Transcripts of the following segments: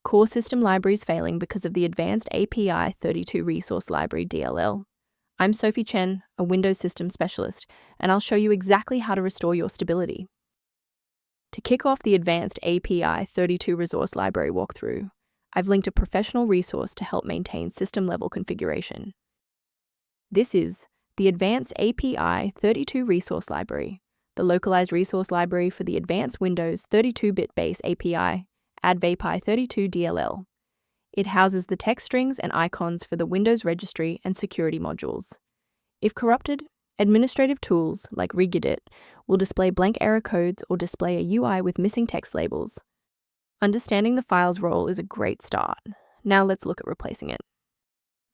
Core system libraries failing because of the Advanced API32 Resource Library DLL. I'm Sophie Chen, a Windows system specialist, and I'll show you exactly how to restore your stability. To kick off the Advanced API32 Resource Library walkthrough, I've linked a professional resource to help maintain system-level configuration. This is the Advanced API32 Resource Library, the localized resource library for the Advanced Windows 32-bit base API, Advapi32 DLL. It houses the text strings and icons for the Windows Registry and security modules. If corrupted, administrative tools like regedit will display blank error codes or display a UI with missing text labels. Understanding the file's role is a great start. Now let's look at replacing it.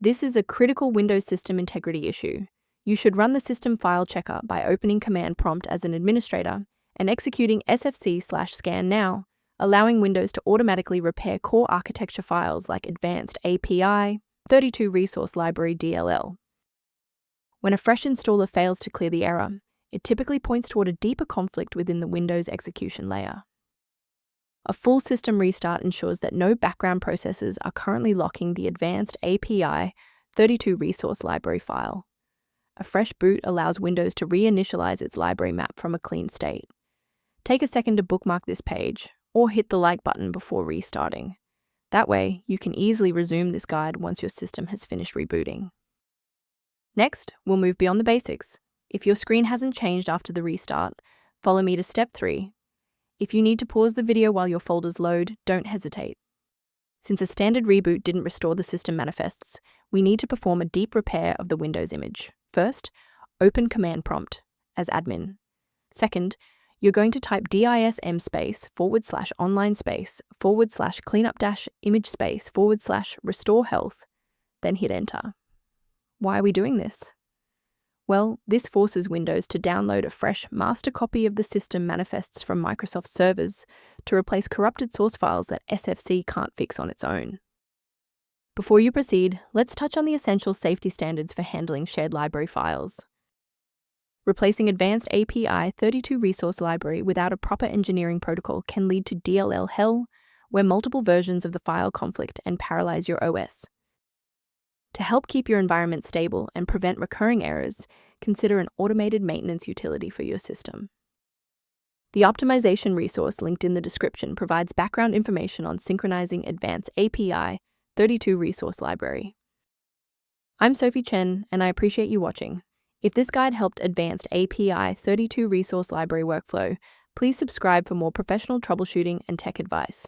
This is a critical Windows system integrity issue. You should run the system file checker by opening command prompt as an administrator and executing sfc/scan now, allowing Windows to automatically repair core architecture files like Advanced API32 Resource Library DLL. When a fresh installer fails to clear the error, it typically points toward a deeper conflict within the Windows execution layer. A full system restart ensures that no background processes are currently locking the Advanced API32 Resource Library file. A fresh boot allows Windows to reinitialize its library map from a clean state. Take a second to bookmark this page, or hit the like button before restarting. That way, you can easily resume this guide once your system has finished rebooting. Next, we'll move beyond the basics. If your screen hasn't changed after the restart, follow me to step 3. If you need to pause the video while your folders load, don't hesitate. Since a standard reboot didn't restore the system manifests, we need to perform a deep repair of the Windows image. First, open command prompt as admin. Second, you're going to type dism/online//cleanup-image//restore health, then hit enter. Why are we doing this? Well, this forces Windows to download a fresh master copy of the system manifests from Microsoft servers to replace corrupted source files that SFC can't fix on its own. Before you proceed, let's touch on the essential safety standards for handling shared library files. Replacing Advanced API32 Resource Library without a proper engineering protocol can lead to DLL hell, where multiple versions of the file conflict and paralyze your OS. To help keep your environment stable and prevent recurring errors, consider an automated maintenance utility for your system. The optimization resource linked in the description provides background information on synchronizing Advanced API32 Resource Library. I'm Sophie Chen, and I appreciate you watching. If this guide helped Advanced API32 Resource Library workflow, please subscribe for more professional troubleshooting and tech advice.